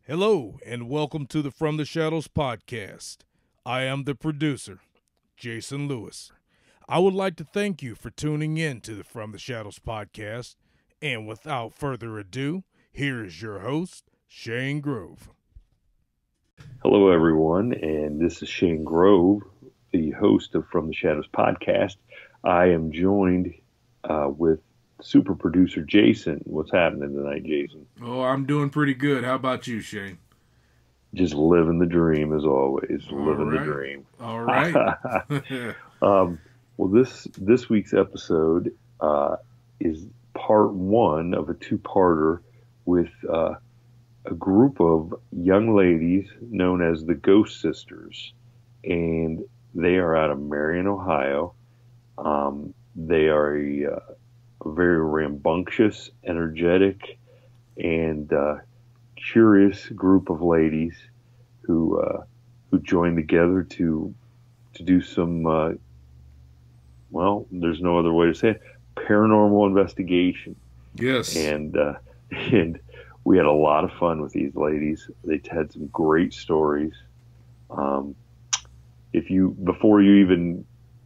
Hello, and welcome to the From the Shadows podcast. I am the producer, Jason Lewis. I would like to thank you for tuning in to the From the Shadows podcast. And without further ado, here is your host, Shane Grove. Hello, everyone, and this is Shane Grove, the host of From the Shadows podcast. I am joined with super producer Jason. What's happening tonight, Jason? Oh, I'm doing pretty good. How about you, Shane? Just living the dream as always. All The right. dream. All right. Well, this week's episode is part one of a two-parter with a group of young ladies known as the Ghost Sisters, and they are out of Marion, Ohio. They are a very rambunctious, energetic, and curious group of ladies who joined together to do some well, there's no other way to say it, paranormal investigation. Yes. And we had a lot of fun with these ladies. They had some great stories. Before you even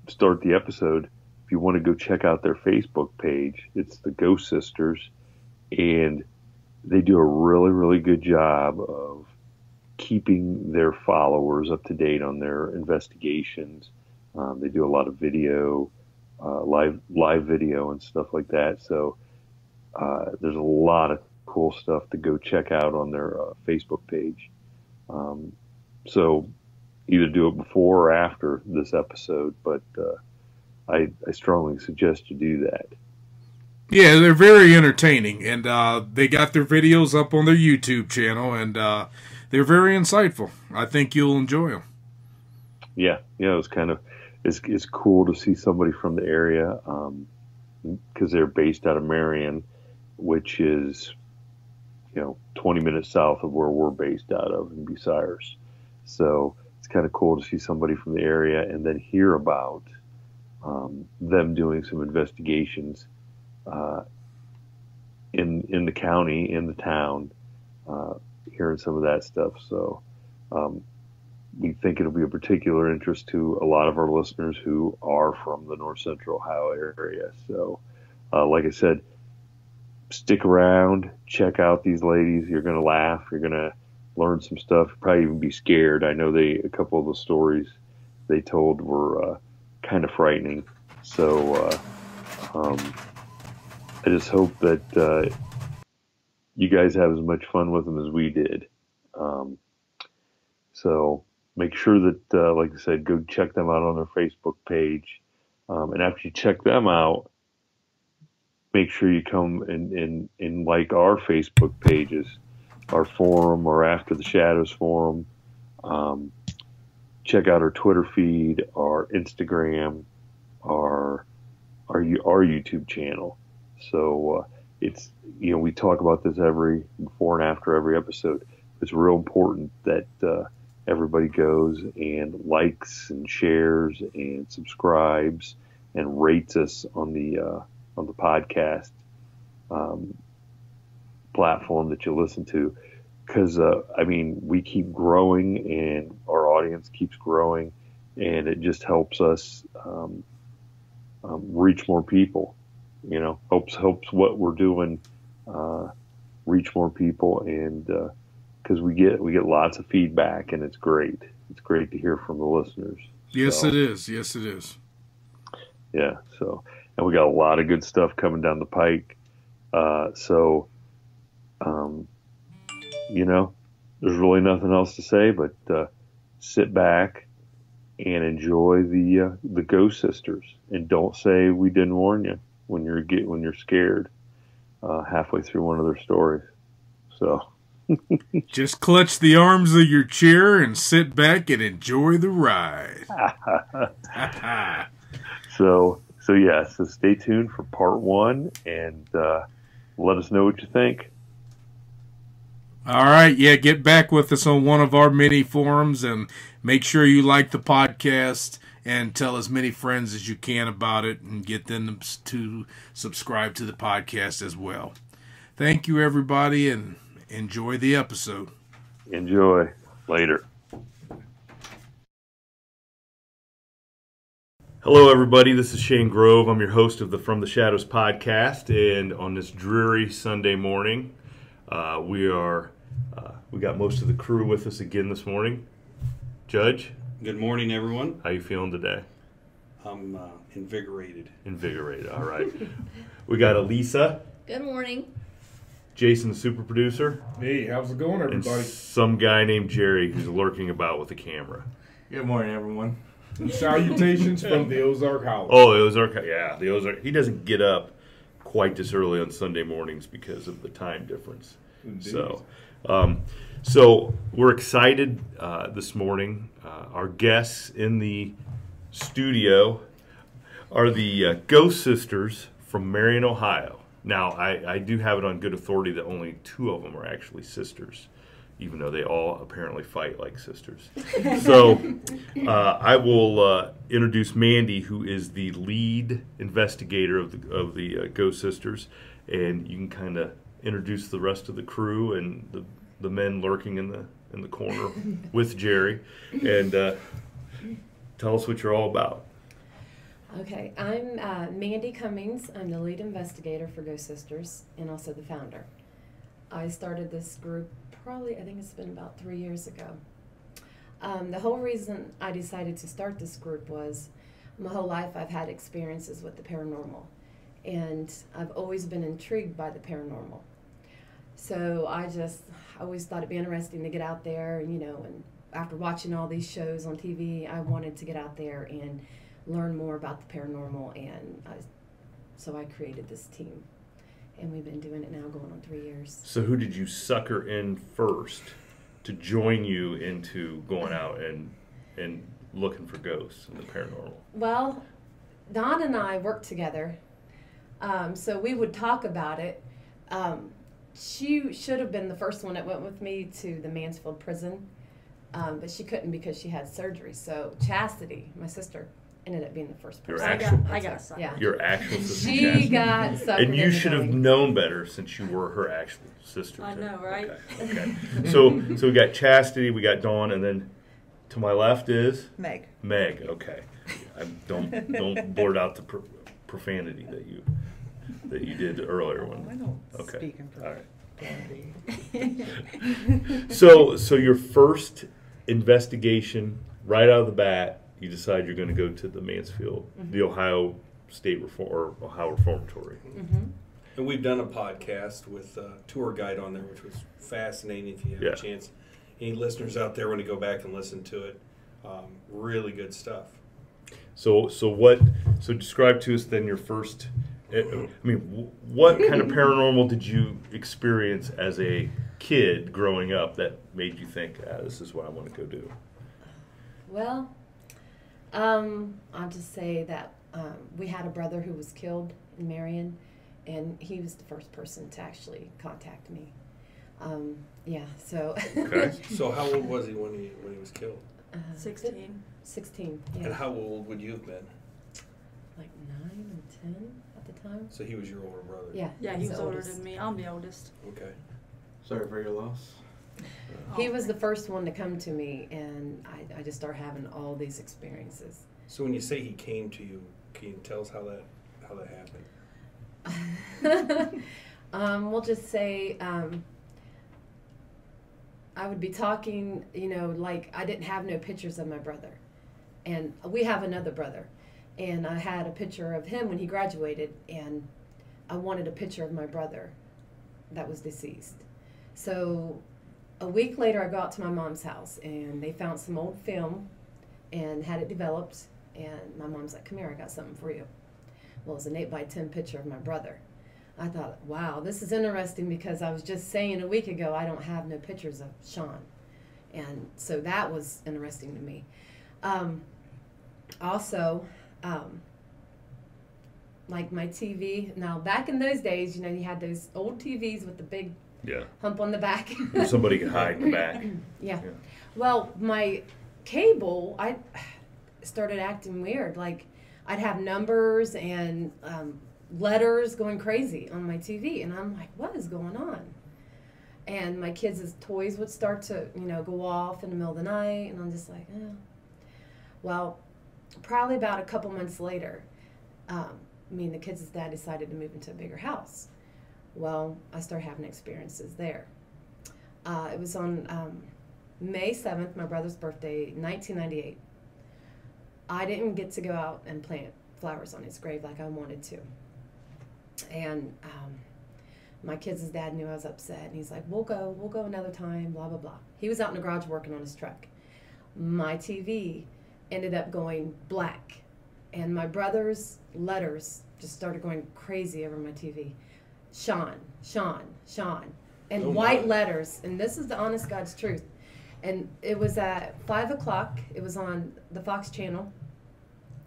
start the episode, if you want to go check out their Facebook page, it's the Ghost Sisters, and they do a really, really good job of keeping their followers up to date on their investigations. They do a lot of video, live video and stuff like that. So there's a lot of cool stuff to go check out on their Facebook page. So either do it before or after this episode, but I strongly suggest you do that. Yeah, they're very entertaining, and they got their videos up on their YouTube channel, and they're very insightful. I think you'll enjoy them. Yeah, it's cool to see somebody from the area because they're based out of Marion, which is 20 minutes south of where we're based out of in Bucyrus. So it's kind of cool to see somebody from the area and then hear about them doing some investigations in the county, in the town, hearing some of that stuff. So we think it'll be of particular interest to a lot of our listeners who are from the North Central Ohio area. So like I said, stick around, check out these ladies. You're going to laugh. You're going to learn some stuff. You'll probably even be scared. I know a couple of the stories they told were kind of frightening. So I just hope that you guys have as much fun with them as we did. So make sure that, like I said, go check them out on their Facebook page. And after you check them out, make sure you come and like our Facebook pages, our forum, or After the Shadows forum. Check out our Twitter feed, our Instagram, our YouTube channel. So it's we talk about this before and after every episode. It's real important that everybody goes and likes and shares and subscribes and rates us on the podcast platform that you listen to, because we keep growing and our audience keeps growing, and it just helps us reach more people. Helps what we're doing reach more people, and because we get lots of feedback, and it's great. It's great to hear from the listeners. Yes, it is. Yes, it is. Yeah. So, and we got a lot of good stuff coming down the pike. There's really nothing else to say, but sit back and enjoy the Ghost Sisters, and don't say we didn't warn you when you're scared halfway through one of their stories. So just clutch the arms of your chair and sit back and enjoy the ride. So stay tuned for part one, and let us know what you think. All right, yeah, get back with us on one of our many forums, and make sure you like the podcast and tell as many friends as you can about it, and get them to subscribe to the podcast as well. Thank you, everybody, and enjoy the episode. Enjoy. Later. Hello, everybody. This is Shane Grove. I'm your host of the From the Shadows podcast, and on this dreary Sunday morning, we got most of the crew with us again this morning. Judge, Good morning, everyone. how you feeling today? I'm invigorated. Invigorated. All right. We got Elisa, Good morning. Jason, the super producer, Hey, how's it going, and everybody? some guy named Jerry who's lurking about with the camera. Good morning, everyone. Salutations from the Ozark Holler. Oh, the Ozark. Yeah, the Ozark. He doesn't get up quite this early on Sunday mornings because of the time difference. Indeed. So we're excited this morning. Our guests in the studio are the Ghost Sisters from Marion, Ohio. Now, I do have it on good authority that only 2 of them are actually sisters, even though they all apparently fight like sisters. So I will introduce Mandy, who is the lead investigator of the Ghost Sisters, and you can kind of introduce the rest of the crew and the men lurking in the corner with Jerry, and tell us what you're all about. Okay, I'm Mandy Cummings. I'm the lead investigator for Ghost Sisters and also the founder. I started this group probably, I think it's been about 3 years ago. The whole reason I decided to start this group was my whole life I've had experiences with the paranormal, and I've always been intrigued by the paranormal. So I always thought it'd be interesting to get out there, and after watching all these shows on TV, I wanted to get out there and learn more about the paranormal, and so I created this team, and we've been doing it now going on 3 years. So who did you sucker in first to join you into going out and looking for ghosts and the paranormal? Well, Don and I worked together, so we would talk about it. She should have been the first one that went with me to the Mansfield prison, but she couldn't because she had surgery. So Chastity, my sister, ended up being the first Your person. actual, I got a son. Yeah. your actual sister. She Chastity. got suckered And you into should have going. known better since you were her actual sister. I too. know, right? Okay. So we got Chastity, we got Dawn, and then to my left is Meg. Meg. Okay. Don't blurt out the profanity that you did earlier. I don't Okay. speak in All right. profanity. So your first investigation, right out of the bat, you decide you're going to go to the Mansfield, the Ohio State Ohio Reformatory. Mm-hmm. And we've done a podcast with a tour guide on there, which was fascinating. If you have Yeah. a chance, any listeners out there want to go back and listen to it, really good stuff. So describe to us then your first. I mean, what kind of paranormal did you experience as a kid growing up that made you think, this is what I want to go do? Well, I'll just say that we had a brother who was killed in Marion, and he was the first person to actually contact me. So. Okay. So how old was he when he was killed? 16. 16, And yeah. how old would you have been? Like 9 or 10 at the time. So he was your older brother. Yeah. Yeah, he he's was the older oldest. than me. I'm the oldest. Okay. Sorry for your loss. He was the first one to come to me, and I just started having all these experiences. So when you say he came to you, can you tell us how that happened? We'll just say I would be talking, like I didn't have no pictures of my brother. And we have another brother. And I had a picture of him when he graduated, and I wanted a picture of my brother that was deceased. So a week later, I go out to my mom's house, and they found some old film and had it developed. And my mom's like, "Come here, I got something for you." Well, it's an 8x10 picture of my brother. I thought, wow, this is interesting because I was just saying a week ago I don't have no pictures of Sean. And so that was interesting to me. Like my TV. Now, back in those days, you had those old TVs with the big Yeah. hump on the back. Where somebody could hide in the back. Yeah. Yeah. Well, my cable, I started acting weird. Like, I'd have numbers and letters going crazy on my TV. And I'm like, what is going on? And my kids' toys would start to, go off in the middle of the night, and I'm just like, Well, probably about a couple months later, me and the kids' dad decided to move into a bigger house. Well, I started having experiences there. It was on May 7th, my brother's birthday, 1998. I didn't get to go out and plant flowers on his grave like I wanted to. And my kids' dad knew I was upset, and he's like, we'll go another time, blah, blah, blah. He was out in the garage working on his truck. My TV ended up going black, and my brother's letters just started going crazy over my TV. Sean, Sean, Sean, and white letters, and this is the honest God's truth. And it was at 5 o'clock, it was on the Fox channel,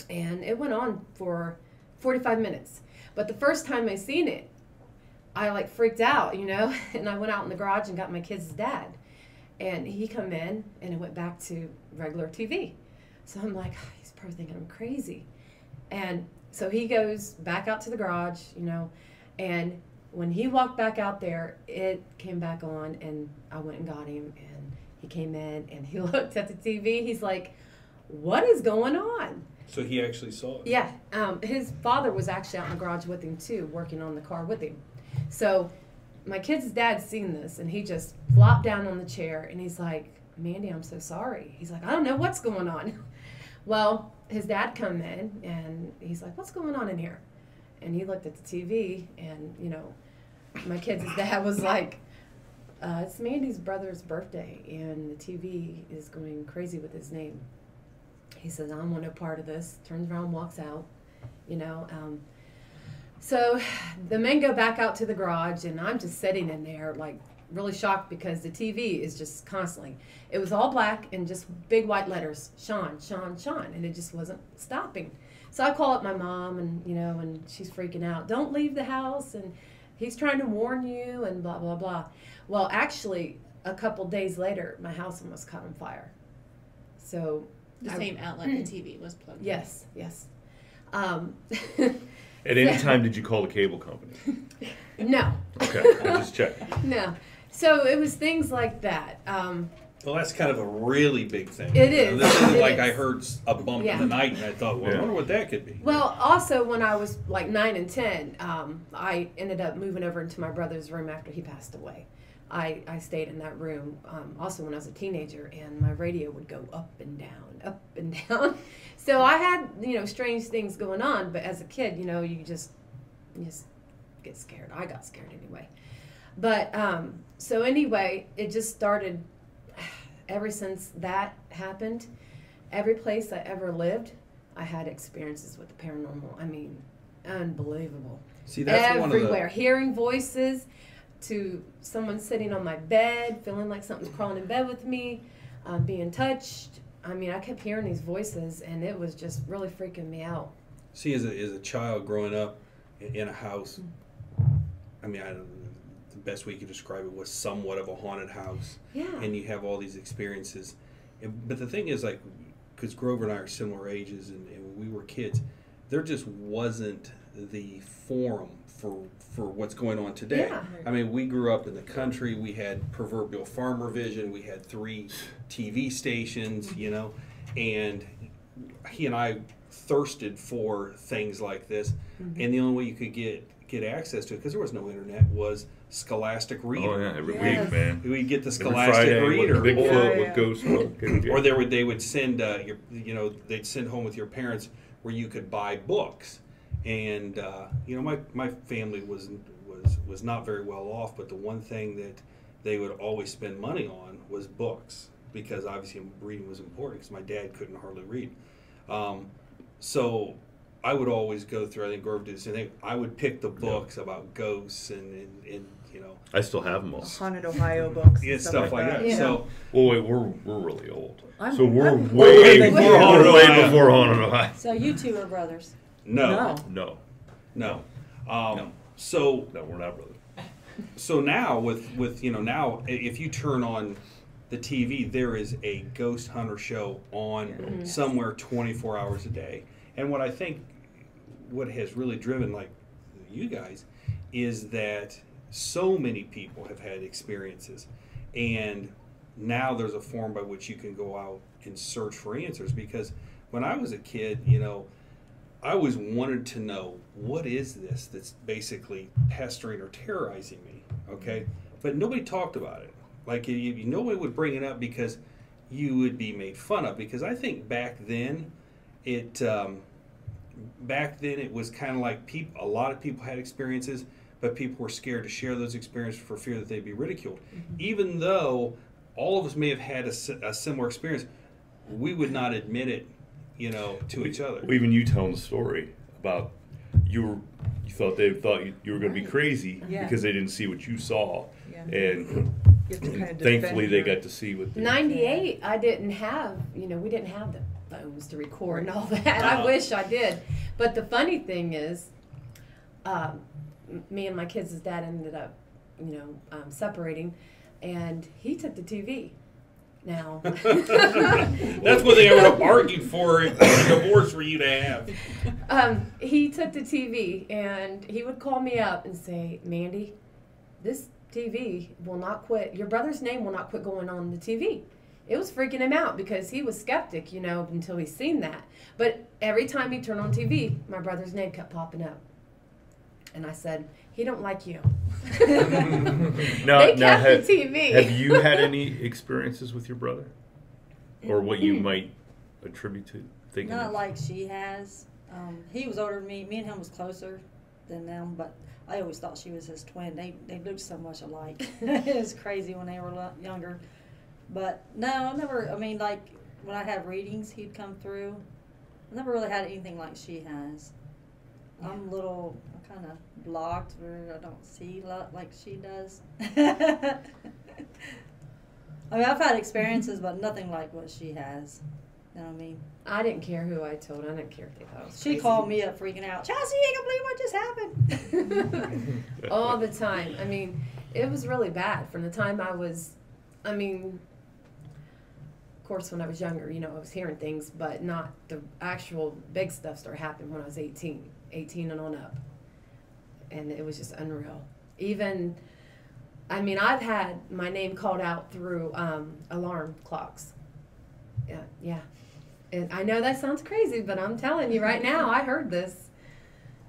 and it went on for 45 minutes. But the first time I seen it, I like freaked out, and I went out in the garage and got my kid's dad. And he come in, and it went back to regular TV. So I'm like, he's probably thinking I'm crazy. And so he goes back out to the garage, and when he walked back out there, it came back on, and I went and got him, and he came in, and he looked at the TV. He's like, what is going on? So he actually saw it? Yeah. His father was actually out in the garage with him, too, working on the car with him. So my kid's dad seen this, and he just flopped down on the chair, and he's like, Mandy, I'm so sorry. He's like, I don't know what's going on. Well, his dad come in, and he's like, what's going on in here? And he looked at the TV, and, my kid's dad was like, it's Mandy's brother's birthday, and the TV is going crazy with his name. He says, I don't want no part of this. Turns around, walks out, So the men go back out to the garage, and I'm just sitting in there, like, really shocked because the TV is just constantly, it was all black and just big white letters, Sean, Sean, Sean, and it just wasn't stopping. So I call up my mom, and, and she's freaking out. Don't leave the house, and he's trying to warn you, and blah, blah, blah. Well, actually, a couple days later, my house almost caught on fire. So The same outlet the TV was plugged in. Yes, yes. At any time did you call the cable company? No. Okay, I'll just check. No. So it was things like that. Well, that's kind of a really big thing. It is. This isn't It like is. I heard a bump in the night, and I thought, well, I Yeah. wonder what that could be. Well, also when I was like 9 and 10, I ended up moving over into my brother's room after he passed away. I stayed in that room also when I was a teenager, and my radio would go up and down, up and down. So I had, strange things going on, but as a kid, you just get scared. I got scared anyway. But so anyway, it just started ever since that happened. Every place I ever lived, I had experiences with the paranormal. I mean, unbelievable. See, that's everywhere. Hearing voices, to someone sitting on my bed, feeling like something's crawling in bed with me, being touched. I mean, I kept hearing these voices, and it was just really freaking me out. See, as a child growing up in a house, I mean, the best way you could describe it was somewhat of a haunted house. Yeah. And you have all these experiences. But the thing is, like, because Grover and I are similar ages, and when we were kids, there just wasn't the forum for what's going on today. Yeah. I mean, we grew up in the country. We had proverbial farmer vision. We had 3 TV stations, and he and I thirsted for things like this. Mm-hmm. And the only way you could get access to it, because there was no internet, was Scholastic Reader. Oh yeah, every Yes. week, man. We'd get the Every Scholastic Friday Reader. with Bigfoot, Yeah, with Ghost. Or they would send they'd send home with your parents where you could buy books, and my family was not very well off, but the one thing that they would always spend money on was books, because obviously reading was important, because my dad couldn't hardly read. So I would always go through, I think Grover did the same thing, I would pick the books about ghosts and I still have them all. Haunted Ohio books. yeah, And stuff like that. Yeah. So Well, wait, we're really old. I'm- So we're I'm- way Way before before Haunted Haunted Way Ohio. before Haunted Ohio. So you two are brothers. no. No, No. No. So we're not brothers. so now with now if you turn on the TV, there is a ghost hunter show on somewhere 24 hours a day. And what I think what has really driven like you guys is that so many people have had experiences, and now there's a form by which you can go out and search for answers. Because when I was a kid, I always wanted to know, what is this that's basically pestering or terrorizing me, okay? But nobody talked about it. Like, nobody would bring it up because you would be made fun of. Because I think back then, it was kind of like a lot of people had experiences, but people were scared to share those experiences for fear that they'd be ridiculed. Mm-hmm. Even though all of us may have had a similar experience, we would not admit it, to each other. Well, even you telling the story about you thought they thought you were going to be crazy because they didn't see what you saw, and thankfully they got to see what. 98, I didn't have, we didn't have the phones to record and all that. I wish I did, but the funny thing is, me and my kids' dad ended up, separating, and he took the TV. Now that's what they would have argued for a divorce for you to have. He took the TV, and he would call me up and say, Mandy, this TV will not quit. Your brother's name will not quit going on the TV. It was freaking him out because he was skeptic, until he seen that. But every time he turned on TV, my brother's name kept popping up. And I said, he don't like you. They kept the TV. Have you had any experiences with your brother? Or what you might attribute to thinking? Not like she has. He was older than me. Me and him was closer than them, but I always thought she was his twin. They looked so much alike. It was crazy when they were younger. But no, I never, like when I have readings, he'd come through. I never really had anything like she has. Yeah. I'm kind of blocked where I don't see a lot like she does. I've had experiences, but nothing like what she has. You know what I mean? I didn't care who I told. I didn't care if they thought I was crazy. She called me up freaking out. Chelsea, you ain't gonna believe what just happened. All the time. It was really bad from the time I was, of course, when I was younger, I was hearing things, but not the actual big stuff started happening when I was 18 and on up. And it was just unreal. Even, I've had my name called out through alarm clocks. Yeah. And I know that sounds crazy, but I'm telling you right now, I heard this.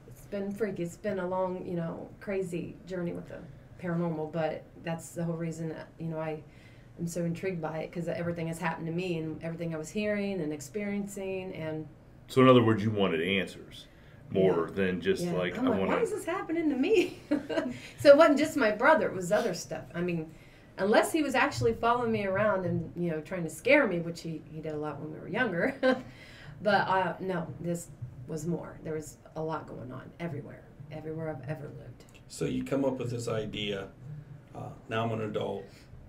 It's been freaky. It's been a long, crazy journey with the paranormal, but that's the whole reason that, I'm so intrigued by it, because everything has happened to me and everything I was hearing and experiencing. And so in other words, you wanted answers more than just like, I'm like, why is this happening to me? So it wasn't just my brother, it was other stuff. Unless he was actually following me around and, trying to scare me, which he did a lot when we were younger. But no, this was more. There was a lot going on everywhere I've ever lived. So you come up with this idea, now I'm an adult,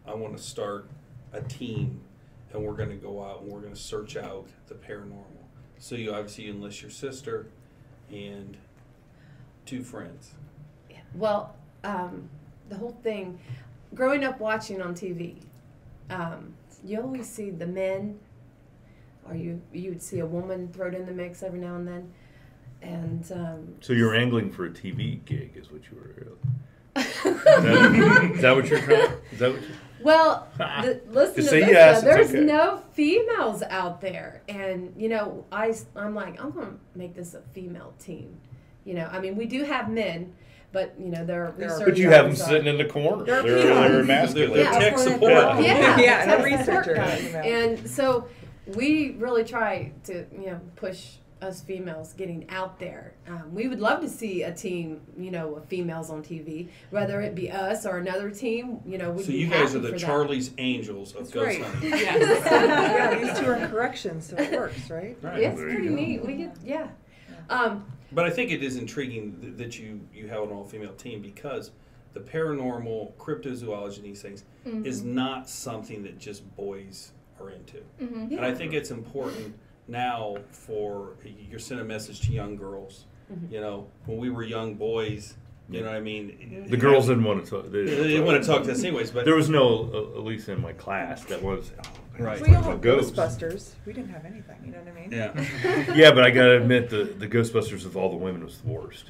I want to start a team, and we're going to go out and we're going to search out the paranormal. So you obviously enlist your sister and 2 friends. Yeah. Well, the whole thing, growing up watching on TV, you always see the men, or you would see a woman thrown in the mix every now and then. And so you're angling for a TV gig, is what you were. Is that what you're trying? Is that what you're? Well, listen to this. Yes, there's no females out there, and I'm like, I'm gonna make this a female team. We do have men, but they're researchers. But you have them sitting in the corner. They're emasculated. They're tech support. Yeah, and researchers. And so we really try to push us females getting out there. We would love to see a team, of females on TV, whether it be us or another team. We'd so be you guys are happy the for Charlie's that. Angels of That's ghost right. hunting. Yeah, these 2 are in corrections, so it works, right? It's pretty neat. We get But I think it is intriguing that you have an all-female team, because the paranormal, cryptozoology, and these things is not something that just boys are into. Mm-hmm. And I think it's important now for you're sending a message to young girls. Mm-hmm. When we were young boys, you know what I mean? The girls didn't want to talk. They didn't want to talk to us anyways. But there was no, at least in my class, that was. Right. We all have Ghosts. Ghostbusters. We didn't have anything, you know what I mean? Yeah. Yeah, but I gotta admit, the Ghostbusters of all the women was the worst.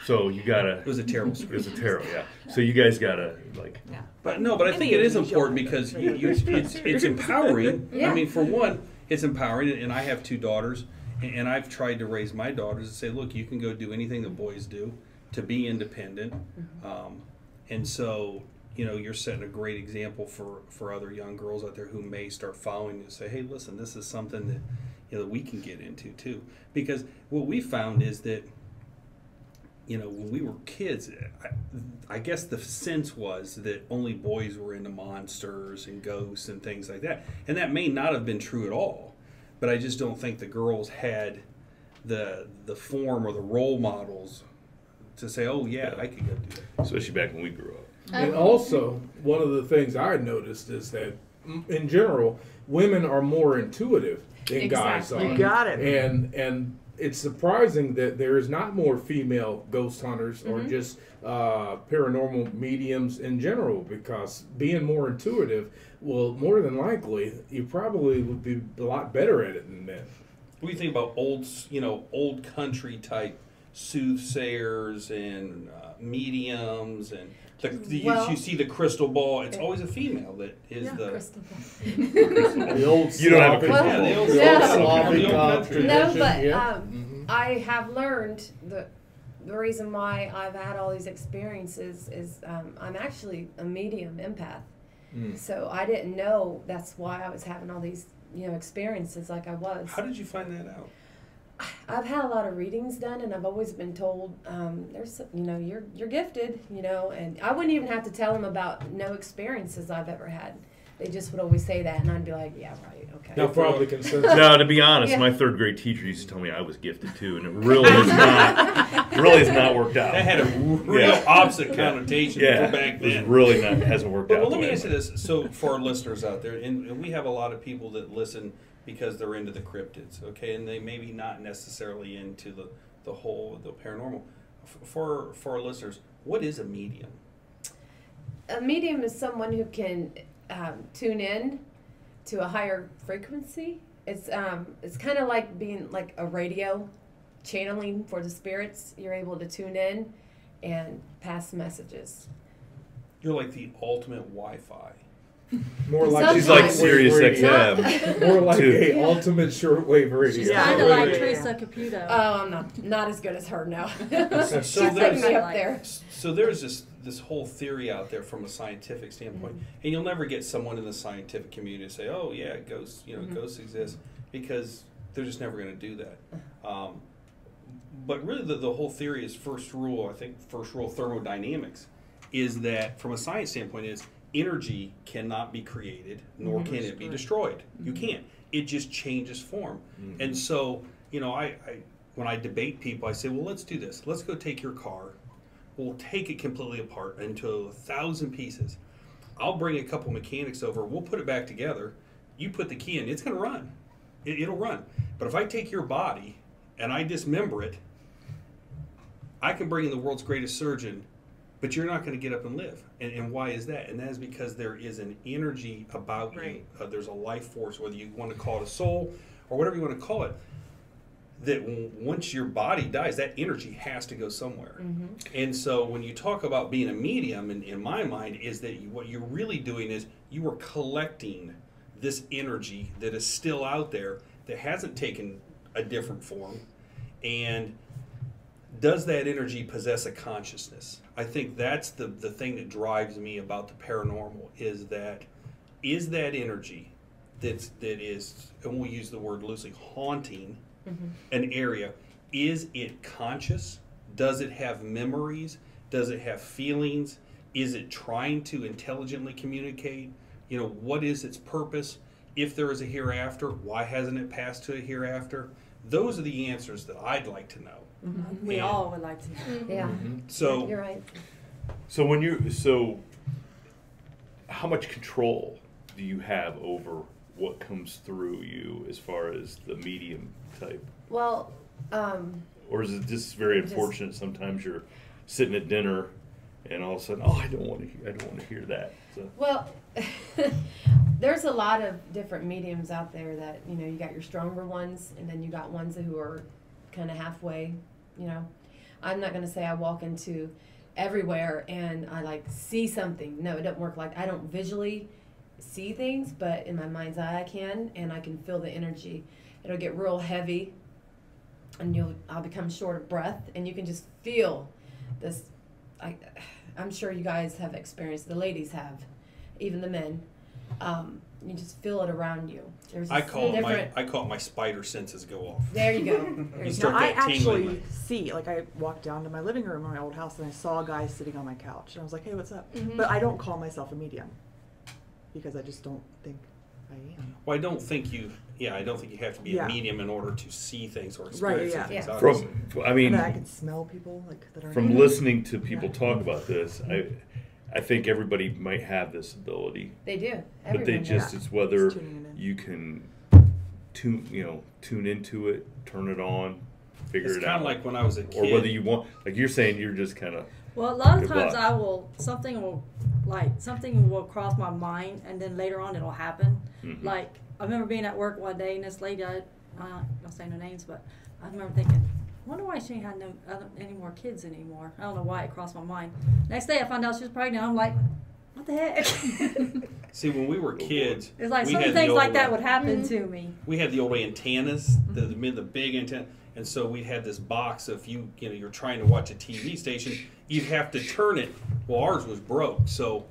So you gotta. It was a terrible It script. was a terrible, yeah. So you guys gotta like. But I think it is important because it's empowering. Yeah. I mean, for one, it's empowering, and I have 2 daughters, and I've tried to raise my daughters and say, look, you can go do anything the boys do, to be independent, and so you're setting a great example for other young girls out there who may start following you and say, hey, listen, this is something that that we can get into too, because what we found is that. When we were kids, I guess the sense was that only boys were into monsters and ghosts and things like that. And that may not have been true at all. But I just don't think the girls had the form or the role models to say, oh, yeah, I could go do that. Especially back when we grew up. And also, one of the things I noticed is that, in general, women are more intuitive than guys are. You got it. And it's surprising that there is not more female ghost hunters or just paranormal mediums in general, because being more intuitive, well, more than likely, you probably would be a lot better at it than men. What do you think about old country type soothsayers and mediums and you see the crystal ball? It's always a female that is the Crystal ball. The old You don't have a Slavic- crystal ball. the old Yeah. Slavic, No, tradition, No, but yeah. I have learned the reason why I've had all these experiences is I'm actually a medium empath. So I didn't know that's why I was having all these experiences like I was. How did you find that out? I've had a lot of readings done, and I've always been told you're gifted, and I wouldn't even have to tell them about no experiences I've ever had. They just would always say that, and I'd be like, yeah, right, okay. Now, probably consensus. No, to be honest, Yeah. my 3rd grade teacher used to tell me I was gifted too, and it really has not worked out. That had a real opposite connotation for back it was then. really hasn't worked out. Well, let the me way ask you I this. So, for our listeners out there, and we have a lot of people that listen because they're into the cryptids, okay, and they maybe not necessarily into the paranormal. For our listeners, what is a medium? A medium is someone who can tune in to a higher frequency. It's kind of like being like a radio channeling for the spirits. You're able to tune in and pass messages. You're like the ultimate Wi-Fi. More like Sometimes. She's like shortwave Sirius radio. XM. More like Too. a ultimate shortwave radio. She's Yeah. kind of like Yeah. Teresa Caputo. Oh, I'm not as good as her now. So She's putting me up there. So there's this whole theory out there from a scientific standpoint, and you'll never get someone in the scientific community to say, "Oh yeah, ghosts, ghosts exist," because they're just never going to do that. But really, the whole theory is first rule of thermodynamics is that from a science standpoint is energy cannot be created, nor can it be destroyed. You can't. It just changes form. And so, I when I debate people, I say, well, let's do this. Let's go take your car. We'll take it completely apart into 1,000 pieces. I'll bring a couple mechanics over. We'll put it back together. You put the key in. It's going to run. It'll run. But if I take your body and I dismember it, I can bring in the world's greatest surgeon, but you're not going to get up and live. And why is that? And that is because there is an energy about you. There's a life force, whether you want to call it a soul or whatever you want to call it, that once your body dies, that energy has to go somewhere. And so when you talk about being a medium, in my mind, is that what you're really doing is you are collecting this energy that is still out there that hasn't taken a different form. And does that energy possess a consciousness? I think that's the thing that drives me about the paranormal is that energy that is, and we'll use the word loosely, haunting an area, is it conscious? Does it have memories? Does it have feelings? Is it trying to intelligently communicate? What is its purpose? If there is a hereafter, why hasn't it passed to a hereafter? Those are the answers that I'd like to know. We And all would like to know. Yeah, So you're right. So how much control do you have over what comes through you as far as the medium type? Well, Or is it just very unfortunate sometimes you're sitting at dinner and all of a sudden, I don't want to hear that. So. well, there's a lot of different mediums out there that, you got your stronger ones, and then you got ones who are kind of halfway, I'm not going to say I walk into everywhere and I like see something. No, it doesn't work like I don't visually see things, but in my mind's eye I can, and I can feel the energy. It'll get real heavy, and I'll become short of breath, and you can just feel this. I'm sure you guys have experienced, the ladies have, even the men. You just feel it around you. There's I call it my spider senses go off. There you go. There you go. I tingling. actually see, like I walked down to my living room in my old house and I saw a guy sitting on my couch. And I was like, hey, what's up? Mhm. But I don't call myself a medium because I just don't think I am. Well, I don't think you have to be Yeah. a medium in order to see things or Right, experience yeah. things. Yeah. obviously. I mean, And then I can smell people like that are from listening to people talk about this, Mm-hmm. I think everybody might have this ability, They do. but they Everyone just does. it's whether Just tuning it in. you can tune into it, turn it on, figure It's it kind out, of like when I was a kid. or whether you want, like you're saying, you're just kind of Well, a lot of Good times luck. something will cross my mind, and then later on it'll happen. Mhm. Like, I remember being at work one day, and this lady, I don't say no names, but I remember thinking, I wonder why she had any more kids anymore. I don't know why it crossed my mind. Next day I found out she was pregnant. I'm like, what the heck? See, when we were kids, It's like we some had things the like old, that would happen to me. We had the old antennas, the big antenna, and so we had this box. If you're trying to watch a TV station, you'd have to turn it. Well, ours was broke, so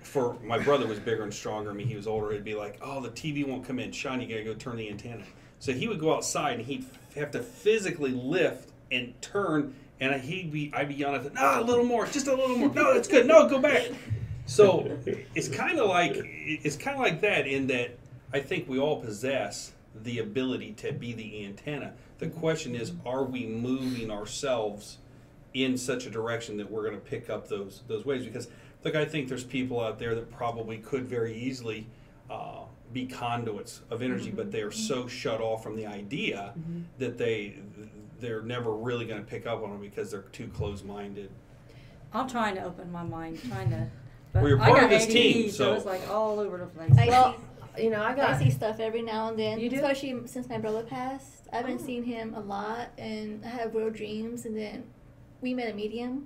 for my brother was bigger and stronger than me. He was older. It'd be like, oh, the TV won't come in. Sean, you gotta go turn the antenna. So he would go outside and he'd have to physically lift and turn, and I'd be yelling at him, no, a little more, just a little more. No, that's good. No, go back. So it's kind of like that in that I think we all possess the ability to be the antenna. The question is, are we moving ourselves in such a direction that we're going to pick up those waves? Because look, I think there's people out there that probably could very easily be conduits of energy, but they are so shut off from the idea that they're never really going to pick up on it because they're too close-minded. I'm trying to open my mind, but Well, you're I part got of this ADD, team, so so it's like all over the place. Well, I I see stuff every now and then, You do? especially since my brother passed. I've been seeing him a lot, and I have real dreams. And then we met a medium,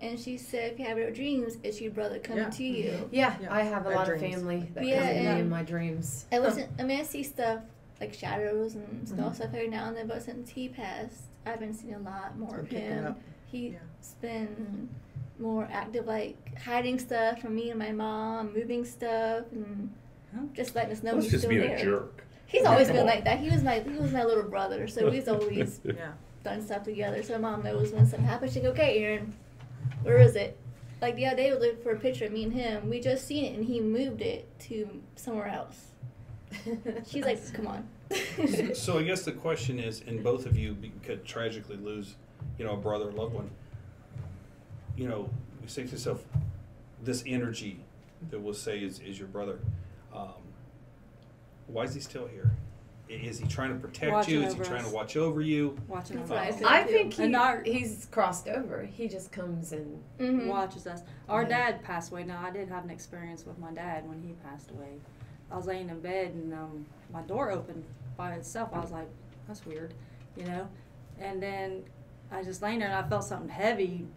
and she said, if you have real dreams, it's your brother coming Yeah. to you. Yeah, Yeah, I have a bad lot of dreams. family that Yeah, come to yeah. me in my dreams. I see stuff like shadows and stuff every now and then, but since he passed, I've been seeing a lot more I'm of picking him. up. He's been more active, like hiding stuff from me and my mom, moving stuff, and just letting us know Let's he's just still be there. a jerk. He's always been like that. He was my little brother, so we've always Yeah. done stuff together. So Mom knows when something happens. She go, okay, Aaron, where is it? Like the other day, we looked for a picture of me and him. We just seen it, and he moved it to somewhere else. She's like, come on. So I guess the question is, and both of you could tragically lose, a brother or loved one. You say to yourself, this energy that we'll say is your brother. Why is he still here? Is he trying to protect Watching you? Is he over trying us. to watch over you? Watching That's our what I mouth. feel. I think And our- he's crossed over. He just comes and Mhm. watches us. Our Yeah. dad passed away. Now I did have an experience with my dad when he passed away. I was laying in bed and my door opened by itself. I was like, that's weird, And then I was just laying there and I felt something heavy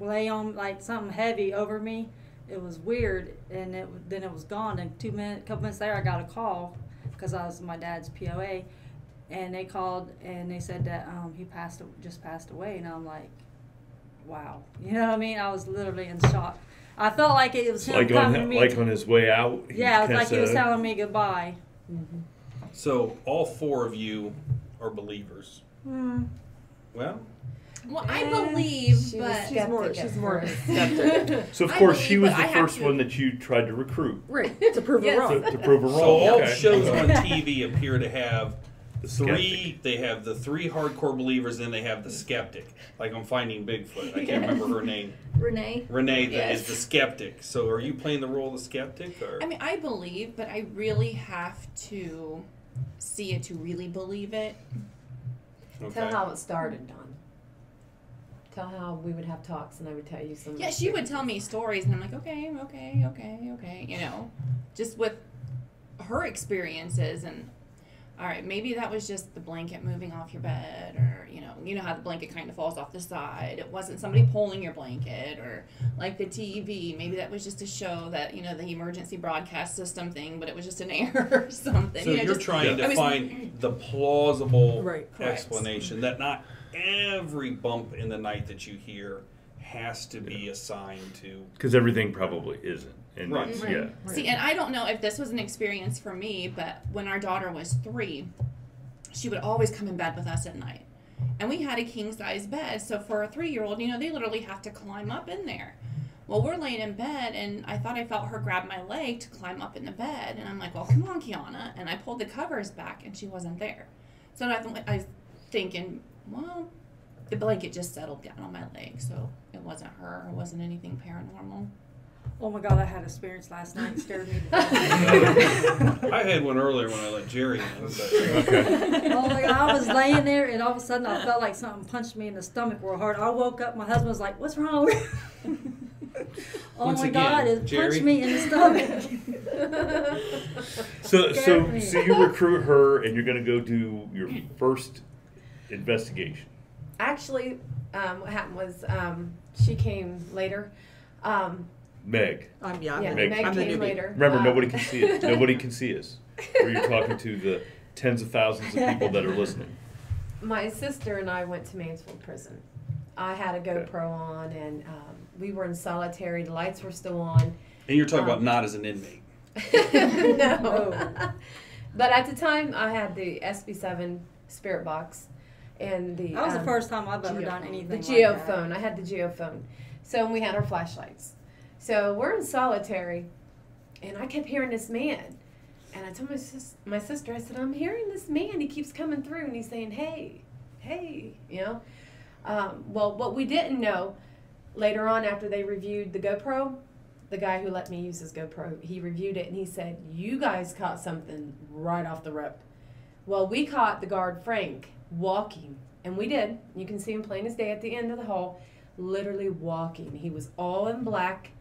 lay on, like something heavy over me. It was weird, and then it was gone. And a couple minutes later, I got a call because I was my dad's POA, and they called and they said that he just passed away, and I'm like, wow, you know what I mean? I was literally in shock. I felt like it was him Like coming to me. on his way out. Yeah, it was like he was kinda telling me goodbye. So all four of you are believers. Well, Well, I believe, she was but She's more skeptic at skeptic. So of I course she believe, was but the I have first to- one that you tried to recruit Right, to prove Yes. it wrong. to prove her wrong. so all Okay. shows on TV appear to have The three. skeptic. They have the three hardcore believers, then they have the skeptic. Like I'm Finding Bigfoot. I can't remember her name. Renee. Renee Yes. is the skeptic. So are you playing the role of the skeptic, or I mean, I believe, but I really have to see it to really believe it. tell how it started, Dawn. Tell how we would have talks and I would tell you some. Yeah, she would tell me stories, and I'm like, okay, just with her experiences, and all right, maybe that was just the blanket moving off your bed, or you know how the blanket kind of falls off the side. It wasn't somebody pulling your blanket, or like the TV. Maybe that was just to show that the emergency broadcast system thing, but it was just an error or something. So you're trying to find the plausible explanation that not every bump in the night that you hear has to be assigned to, because everything probably isn't. And right. Yeah. See, and I don't know if this was an experience for me, but when our daughter was 3, she would always come in bed with us at night. And we had a king-size bed, so for a 3-year-old, they literally have to climb up in there. Well, we're laying in bed, and I thought I felt her grab my leg to climb up in the bed. And I'm like, well, come on, Kiana. And I pulled the covers back, and she wasn't there. So I was thinking, well, the blanket just settled down on my leg, so it wasn't her. It wasn't anything paranormal. Oh my God, I had an experience last night. It scared me to death. I had one earlier when I let Jerry in. But, oh my God, I was laying there, and all of a sudden I felt like something punched me in the stomach real hard. I woke up, my husband was like, "What's wrong?" Oh Once my again, God, it Jerry? punched me in the stomach. So you recruit her, and you're going to go do your first investigation. Actually, what happened was she came later. Meg. Meg I'm came later. Remember, nobody can see it. Nobody can see us. Or you're talking to the tens of thousands of people that are listening. My sister and I went to Mansfield Prison. I had a GoPro on, and we were in solitary. The lights were still on. And you're talking about not as an inmate. No. But at the time, I had the SB7 Spirit Box. And that was the first time I've ever done anything like that. The geophone. I had the geophone. So we had our flashlights. So we're in solitary, and I kept hearing this man. And I told my sister, I said, I'm hearing this man. He keeps coming through, and he's saying, hey, well, what we didn't know, later on after they reviewed the GoPro, the guy who let me use his GoPro, he reviewed it, and he said, you guys caught something right off the rip. Well, we caught the guard, Frank, walking, and we did. You can see him plain as day at the end of the hall, literally walking. He was all in black,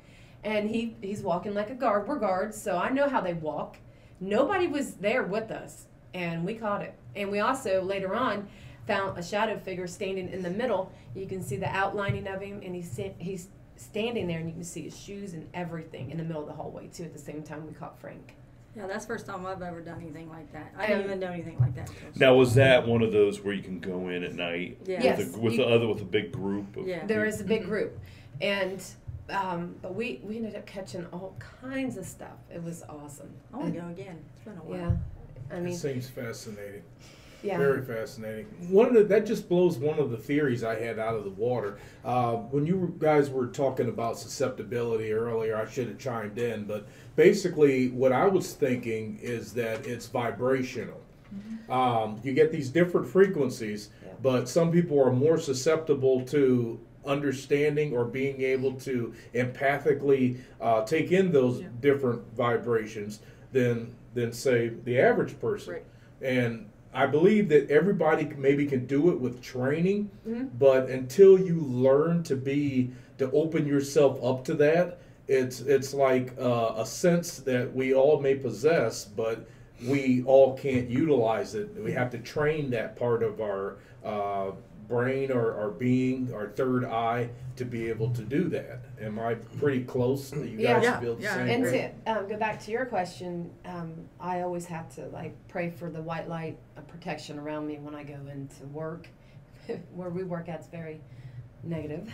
and he's walking like a guard. We're guards, so I know how they walk. Nobody was there with us, and we caught it. And we also, later on, found a shadow figure standing in the middle. You can see the outlining of him, and he's standing there, and you can see his shoes and everything in the middle of the hallway, too, at the same time we caught Frank. Yeah, that's the first time I've ever done anything like that. I didn't even know anything like that. Now, was that one of those where you can go in at night with a big group? There is a big group, and but we ended up catching all kinds of stuff. It was awesome. I want to go again. It's been a while. Yeah, I mean, it seems fascinating. Yeah. Very fascinating. That just blows one of the theories I had out of the water. When you guys were talking about susceptibility earlier, I should have chimed in, but basically what I was thinking is that it's vibrational. Mm-hmm. You get these different frequencies, but some people are more susceptible to understanding or being able to empathically take in those different vibrations than say the average person. Right. And I believe that everybody maybe can do it with training, but until you learn to open yourself up to that, it's like a sense that we all may possess, but we all can't utilize it. We have to train that part of our brain or our being, our third eye, to be able to do that. Am I pretty close? You guys feel the same? And to go back to your question, I always have to pray for the white light of protection around me when I go into work. Where we work at's very negative.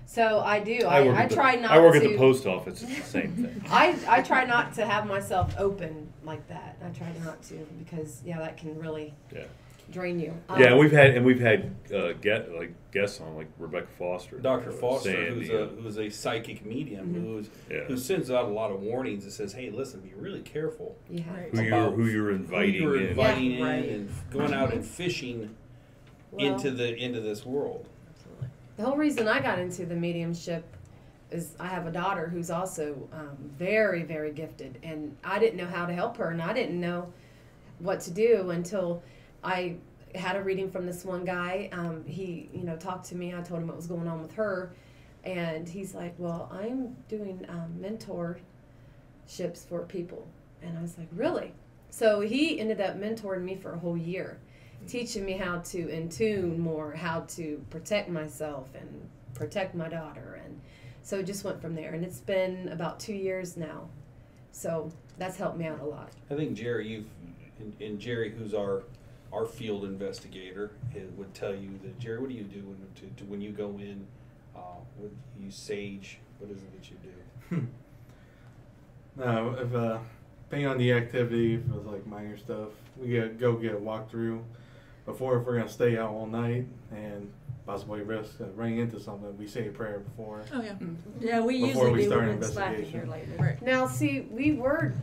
So I do. I try not to. I work at the post office. It's the same thing. I try not to have myself open like that. I try not to, because that can really drain you. Yeah, we've had guests on, like Rebecca Foster, Dr. Foster, Sandy, who's a psychic medium who sends out a lot of warnings that says, "Hey, listen, be really careful. Who you're inviting in, and going out and fishing into this world." The whole reason I got into the mediumship is I have a daughter who's also very, very gifted, and I didn't know how to help her, and I didn't know what to do until I had a reading from this one guy. He, talked to me. I told him what was going on with her, and he's like, "Well, I'm doing mentorships for people," and I was like, "Really?" So he ended up mentoring me for a whole year, teaching me how to intune more, how to protect myself and protect my daughter. And so it just went from there. And it's been about 2 years now. So that's helped me out a lot. I think Jerry, and Jerry, who's our field investigator, would tell you that, Jerry, what do you do when you go in? Would you sage? What is it that you do? No, if depending on the activity, if it's like minor stuff, we go get a walkthrough before if we're gonna stay out all night and possibly risk running into something. We say a prayer before. Oh yeah. Yeah, we Before usually we do. start We've an been slacking here investigation. lately. Right. Now, see, we were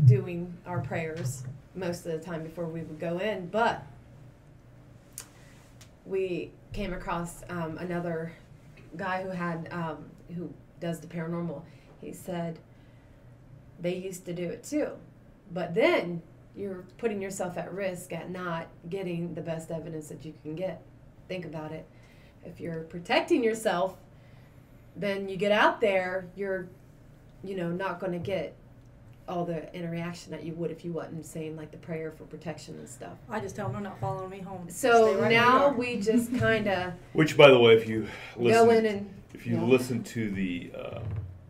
doing our prayers most of the time before we would go in, but we came across another guy who does the paranormal. He said they used to do it too, but then you're putting yourself at risk at not getting the best evidence that you can get. Think about it. If you're protecting yourself, then you get out there, you're, not going to get all the interaction that you would if you wasn't saying like the prayer for protection and stuff. I just tell them they're not following me home. So Stay right now where you we just kind of Which, by the way, if you listen, go in and if you listen to the,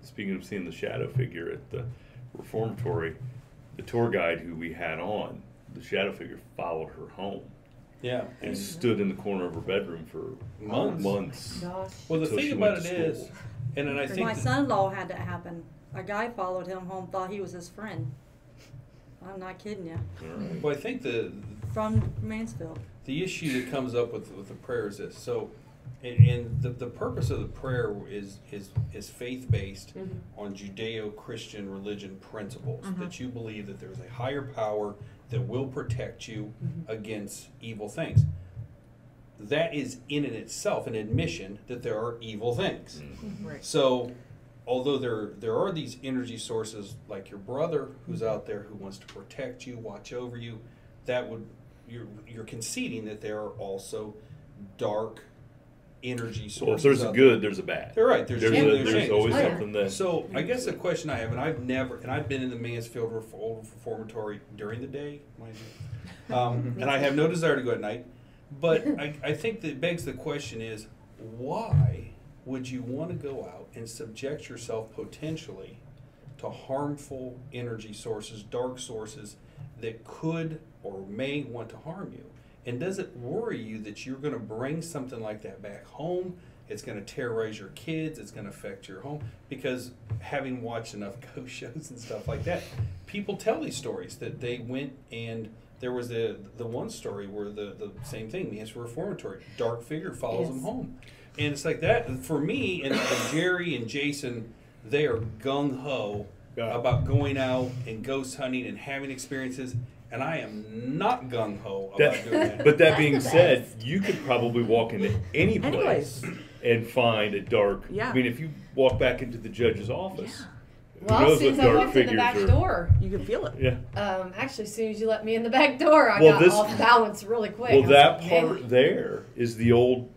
speaking of seeing the shadow figure at the reformatory, the tour guide who we had on, the shadow figure followed her home Yeah. and stood in the corner of her bedroom for months. gosh. Well, the Until thing she about went it to is, school. and then I are. think My that- son-in-law had that happen. A guy followed him home, thought he was his friend. I'm not kidding you. All right. well, I think From Mansfield. the issue that comes up with the prayer is this. So, and the purpose of the prayer is faith based Mhm. on Judeo-Christian religion principles, that you believe that there's a higher power that will protect you against evil things. That is in and itself an admission that there are evil things. Right. So, although there are these energy sources like your brother who's out there who wants to protect you, watch over you, you're conceding that there are also dark energy sources. Well, if there's a out good, there's a bad. They're right. There's There's always Oh, yeah. something that. So I guess the question I have, and I've been in the Mansfield Old Reformatory during the day, mind you, and I have no desire to go at night. But I think that begs the question is, why would you want to go out and subject yourself potentially to harmful energy sources, dark sources that could or may want to harm you? And does it worry you that you're going to bring something like that back home? It's going to terrorize your kids. It's going to affect your home. Because having watched enough ghost shows and stuff like that, people tell these stories that they went and there was the one story where the same thing, the Mansfield Reformatory, dark figure follows them home. And it's like that. For me and Jerry and Jason, they are gung-ho about going out and ghost hunting and having experiences. And I am not gung-ho about doing that. But that being said, you could probably walk into any place and find a dark. Yeah. I mean, if you walk back into the judge's office, Well, who as knows soon what as I dark walked in the figures back are. door, You can feel it. Yeah. actually, as soon as you let me in the back door, I Well, got this- off balance really quick. I Well, was that like, man. part there is the old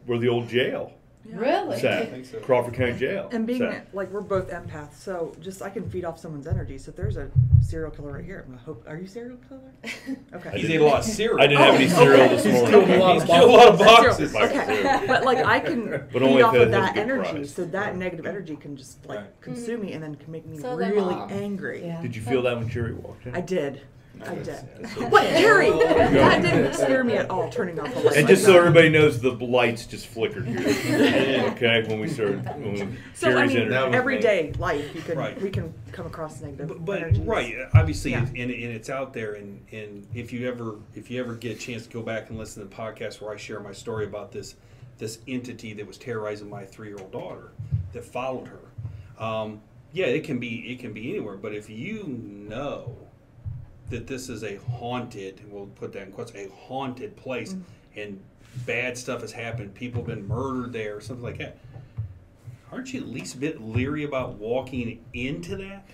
jail Really? sat. think so. Crawford County Jail. And being sat. like we're both empaths, so just I can feed off someone's energy. So if there's a serial killer right here, I'm gonna hope. Are you serial killer? Okay. He's ate a lot of cereal. I didn't have any cereal this morning. He's killed a lot of boxes. Okay, but like I can But feed only off if it of has that good energy, price. so that negative energy can just like Right. consume me and then can make me So then, really Mom. angry. Yeah. Did you feel that when Jerry walked in? I did. I did. That's okay. But Harry, that didn't scare me at all. Turning off the light. And like just so that. everybody knows, the lights just flickered here. Okay, when we started. So I Jerry's mean, energy. everyday life, you can Right. we can come across negative But energies. right, obviously, Yeah. and it's out there. And if you ever get a chance to go back and listen to the podcast where I share my story about this entity that was terrorizing my 3-year-old daughter that followed her, yeah, it can be anywhere. But if you know that this is a haunted, we'll put that in quotes, a haunted place, and bad stuff has happened, people have been murdered there, something like that, aren't you at least a bit leery about walking into that?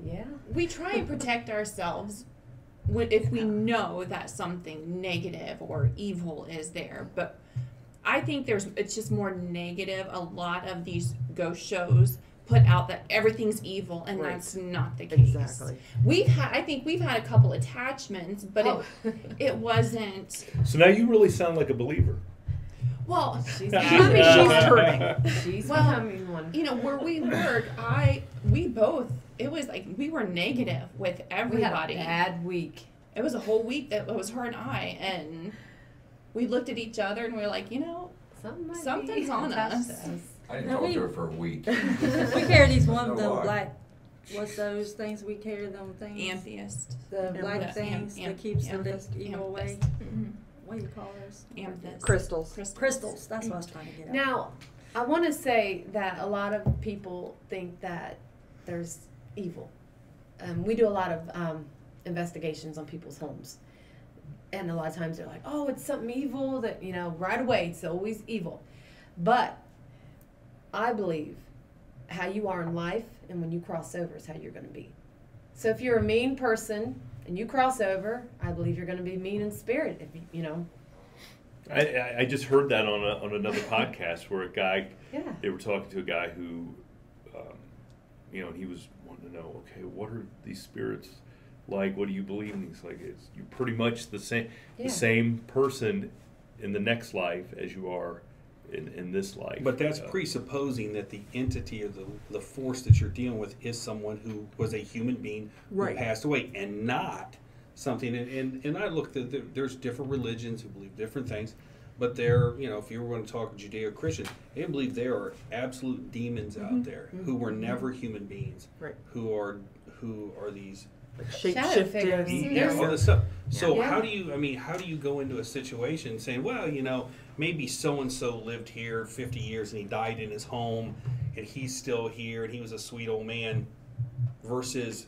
Yeah. We try and protect ourselves if we know that something negative or evil is there. But I think it's just more negative. A lot of these ghost shows put out that everything's evil, and Right. that's not the case. Exactly. I think we've had a couple attachments, but it wasn't. So now you really sound like a believer. Well, She's turning. She's Well, becoming one. you know, where we work, we both. It was like we were negative with We had everybody. a bad week. It was a whole week that it was her and I, and we looked at each other and we were like, you know, something's on us. I didn't No, talk we- to her for a week. We carry these one No of them lie. black. What's those things we carry? Them things. Amethyst. The black Amethyst. things that keeps the evil away. Mhm. What do you call those? Amethyst. Crystals. Crystals. That's what I was trying to get at. Now, I want to say that a lot of people think that there's evil. We do a lot of investigations on people's homes. And a lot of times they're like, oh, it's something evil that, you know, right away it's always evil. But I believe how you are in life and when you cross over is how you're going to be. So if you're a mean person and you cross over, I believe you're going to be mean in spirit, if you know. I just heard that on another podcast where a guy, Yeah. they were talking to a guy who, you know, and he was wanting to know, okay, what are these spirits like? What do you believe? And he's like, you're pretty much the same person in the next life as you are in this life. But that's presupposing that the entity or the force that you're dealing with is someone who was a human being who Right. passed away, and not something. And I looked at there's different religions who believe different things, but they're, you know, if you were going to talk Judeo-Christian, they believe there are absolute demons out there who were never human beings, Right. who are these. Like Shadow shape-shifting. figures. Yeah, all this stuff. So Yeah. how do you go into a situation saying, well, you know, maybe so and so lived here 50 years and he died in his home and he's still here and he was a sweet old man, versus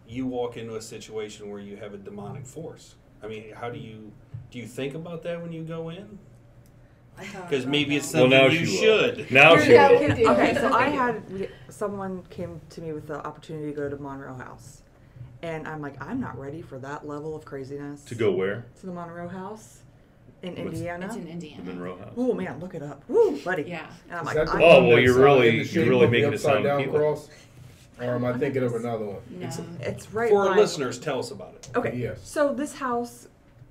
you walk into a situation where you have a demonic force? I mean, how do you think about that when you go in? Because maybe it's something now you she will. should. Now she will. Okay, so I had someone came to me with the opportunity to go to Monroe House, and I'm like, I'm not ready for that level of craziness. To go where? To the Monroe House in What's- Indiana. It's in Indiana. The Monroe House. Oh man, look it up. Woo, buddy. Yeah. And I'm Is like, that the I'm- Oh, one well, that's, you're in really the shape really of the making it upside sound down appealing. cross? Or am I thinking of another one? No. it's right For our by- listeners, tell us about it. Okay. Yes. So this house,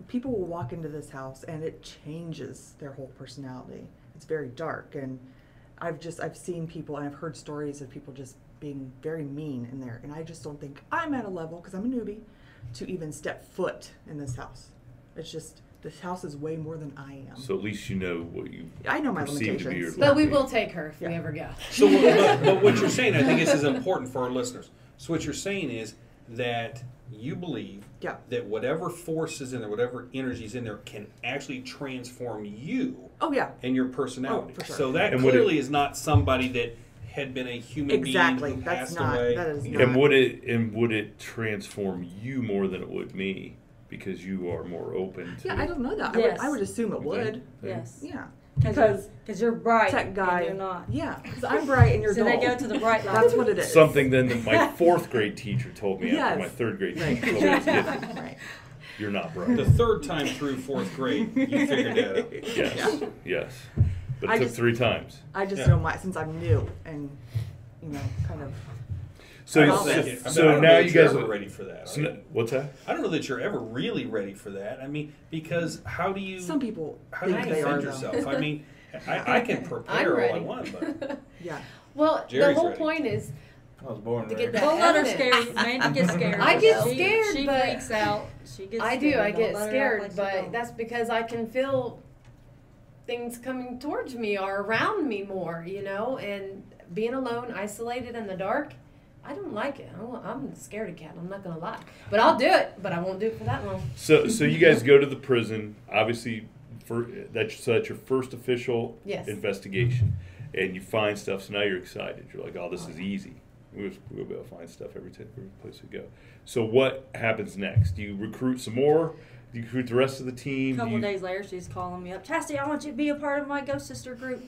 people will walk into this house and it changes their whole personality. It's very dark, and I've seen people and I've heard stories of people just being very mean in there, and I just don't think I'm at a level, because I'm a newbie, to even step foot in this house. It's just, this house is way more than I am. So at least you know what you I know my perceive to be your limitations. But we will take her if we Yeah. ever go. So, but what you're saying, I think this is important for our listeners. So what you're saying is that you believe Yeah. that whatever force is in there, whatever energy is in there, can actually transform you Oh yeah. and your personality. Oh, for sure. So that And would clearly is not somebody that had been a human Exactly. being who That's passed not. away. That is And not. would it transform you more than it would me, because you are more open to Yeah, I don't know that. Yes. I would assume it You would. think? Yes. Yeah. Because you're bright. Tech guy. And you're not. Yeah, because I'm bright and you're So dull. they go to the bright light. That's what it is. something then that my fourth grade teacher told me after my Yes. third grade Right. teacher told me I was different. Right. You're not bright. The third time through fourth grade, you figured that out. Yes, yes. But I it took just- 3 times. I just Yeah. know since I'm new and, kind of. So, I don't so, think I so don't know now that you you're guys ever are ready for that. so are no- you? what's that? I don't know that you're ever really ready for that. I mean, because how do you Some people how do you think they are, defend though. yourself? I mean, I can I'm prepare all I ready. want, but Yeah. Well, Jerry's the whole ready. point is I was born to there. get that Don't let her evidence. scare you. Mandy gets scared. I get She- scared, She but freaks out. She gets I scared. do. I Don't get let her act scared, like she but don't. that's because I can feel things coming towards me or around me more, and being alone, isolated in the dark, I don't like it. I'm a scaredy cat. I'm not going to lie. But I'll do it, but I won't do it for that long. So you guys go to the prison, obviously, that's your first official Yes. investigation, and you find stuff. So now you're excited. You're like, oh, this is easy. We'll be able to find stuff every place we go. So what happens next? Do you recruit some more? Do you recruit the rest of the team? A couple of days later, she's calling me up. Chastity, I want you to be a part of my Ghost Sister group.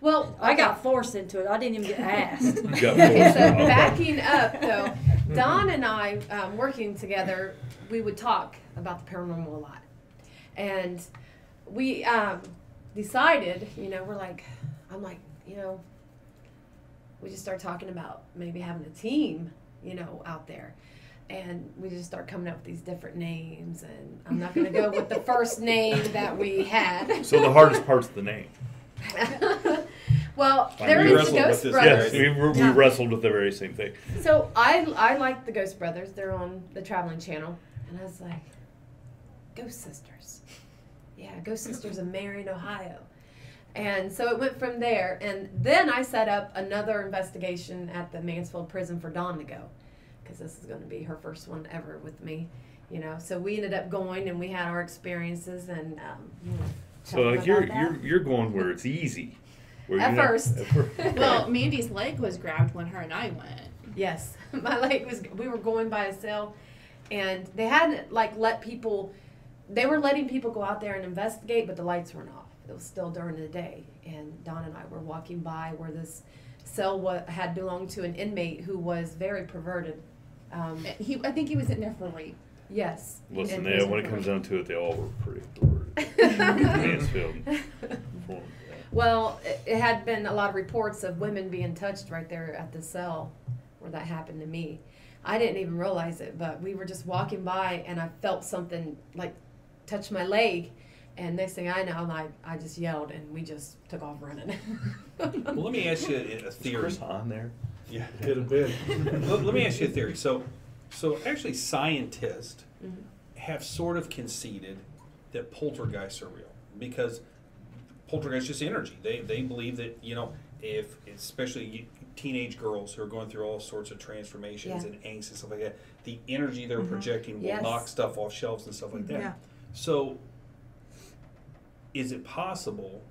Well, I got forced into it. I didn't even get asked. You got Okay, so forced. backing up, though, Don and I, working together, we would talk about the paranormal a lot. And we decided, I'm like, we just start talking about maybe having a team, out there. And we just start coming up with these different names, and I'm not going to go with the first name that we had. So the hardest part's the name. Well, We there is the wrestled with Ghost this. Brothers. Yes, we wrestled with the very same thing. So I like the Ghost Brothers. They're on the Traveling Channel. And I was like, Ghost Sisters. Yeah, Ghost Sisters of Marion, Ohio. And so it went from there. And then I set up another investigation at the Mansfield prison for Dawn to go. Because this is going to be her first one ever with me. So we ended up going, and we had our experiences. And So like you're going where it's easy. At first. Well, Mandy's leg was grabbed when her and I went. Yes, my leg was. We were going by a cell, and they hadn't let people. They were letting people go out there and investigate, but the lights weren't off. It was still during the day, and Don and I were walking by where this cell had belonged to an inmate who was very perverted. I think he was in there for rape. Yes. Listen, when it comes down to it, they all were pretty perverted. Mansfield. Well, it had been a lot of reports of women being touched right there at the cell where that happened to me. I didn't even realize it, but we were just walking by, and I felt something touch my leg, and next thing I know, I just yelled, and we just took off running. Well, let me ask you a theory. Is Chris on there? Yeah, Could have been. let me ask you a theory. So actually, scientists have sort of conceded that poltergeists are real, because poltergeist is just energy. They believe that, if especially teenage girls who are going through all sorts of transformations and angst and stuff like that, the energy they're projecting will knock stuff off shelves and stuff like that. Yeah. So is it possible,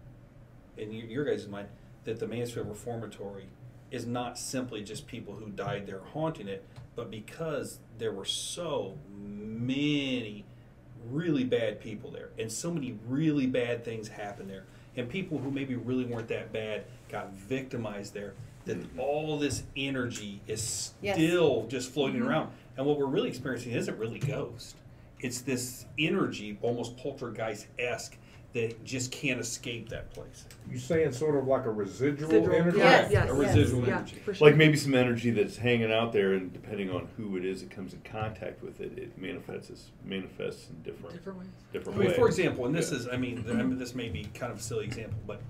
in your guys' mind, that the Mansfield Reformatory is not simply just people who died there haunting it, but because there were so many really bad people there, and so many really bad things happened there, and people who maybe really weren't that bad got victimized there, that all this energy is still just floating around. And what we're really experiencing isn't really ghost. It's this energy, almost poltergeist-esque, that just can't escape that place. You saying sort of like a residual energy? A residual energy. For sure. Like maybe some energy that's hanging out there, and depending on who it is that comes in contact with it, it manifests in different ways. For example, and this is, this may be kind of a silly example, but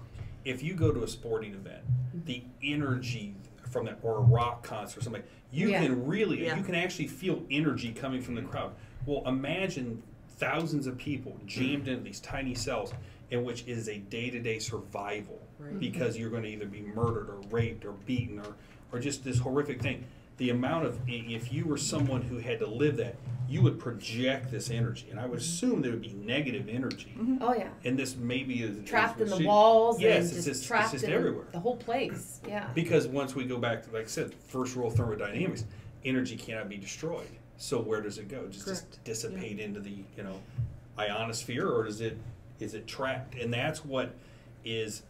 if you go to a sporting event, the energy from that, or a rock concert or something, you can really, you can actually feel energy coming from the crowd. Well, imagine thousands of people jammed into these tiny cells, in which is a day-to-day survival, because you're going to either be murdered or raped or beaten or just this horrific thing. The amount of, if you were someone who had to live that, you would project this energy, and I would assume there would be negative energy. Oh yeah. And this maybe is trapped in the walls. Yes, and it's just trapped it's just in everywhere. the whole place. Yeah. Because once we go back to, like I said, first rule of thermodynamics, energy cannot be destroyed. So where does it go? Just dissipate into the ionosphere, or is it trapped? And that's what is.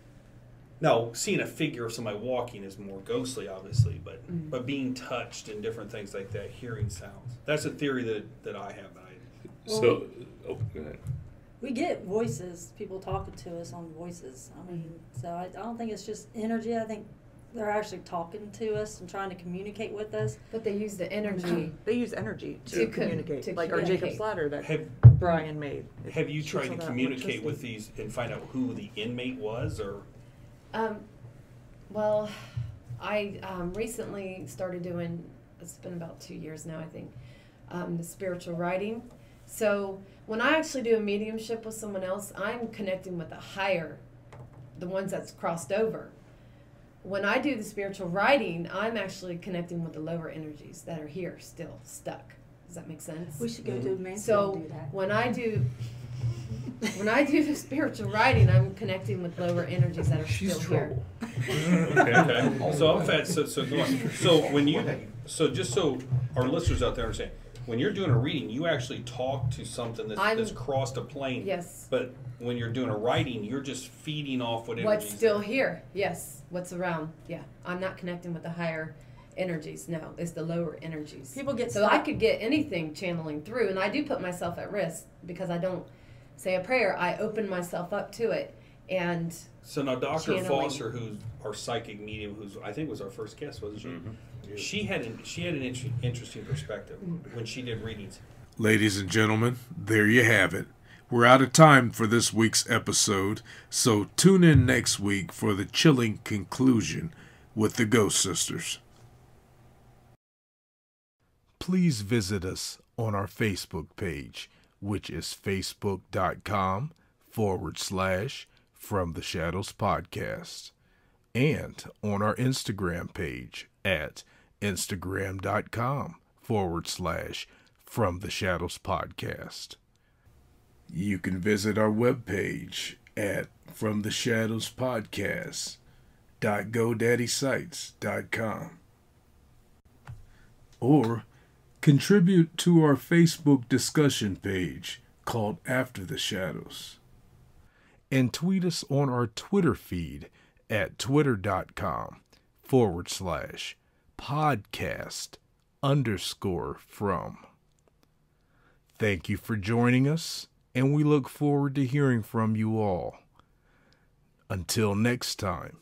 Now, seeing a figure of somebody walking is more ghostly, obviously, but being touched and different things like that, hearing sounds. That's a theory that I have. Go ahead. We get voices, people talking to us on voices. So I don't think it's just energy. I think they're actually talking to us and trying to communicate with us. But they use the energy. They use energy to communicate, like our Jacob's Ladder that Brian made. Have you tried to communicate with these and find out who the inmate was, or? Well, I recently started doing, it's been about 2 years now, I think, the spiritual writing. So when I actually do a mediumship with someone else, I'm connecting with the higher, the ones that's crossed over. When I do the spiritual writing, I'm actually connecting with the lower energies that are here still stuck. Does that make sense? We should go to Mansfield so and do that. when I do the spiritual writing, I'm connecting with lower energies that are still here. Okay. So just so our listeners out there understand, when you're doing a reading, you actually talk to something that's crossed a plane. Yes. But when you're doing a writing, you're just feeding off what energy. What's still here? Yes. What's around? Yeah. I'm not connecting with the higher energies. No, it's the lower energies. People get so I could get anything channeling through, and I do put myself at risk because I don't say a prayer. I open myself up to it, And So now Dr. channeling. Foster, who's our psychic medium, who's I think was our first guest, wasn't she? Mm-hmm. She had an interesting perspective when she did readings. Ladies and gentlemen, there you have it. We're out of time for this week's episode, so tune in next week for the chilling conclusion with the Ghost Sisters. Please visit us on our Facebook page, which is facebook.com/From the Shadows Podcast, and on our Instagram page at instagram.com/From the Shadows Podcast. You can visit our webpage at FromTheShadowsPodcast.GoDaddySites.com, or contribute to our Facebook discussion page called After the Shadows, and tweet us on our Twitter feed at twitter.com/podcast_from. Thank you for joining us, and we look forward to hearing from you all. Until next time,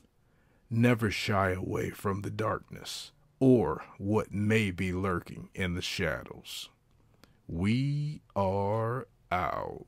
never shy away from the darkness or what may be lurking in the shadows. We are out.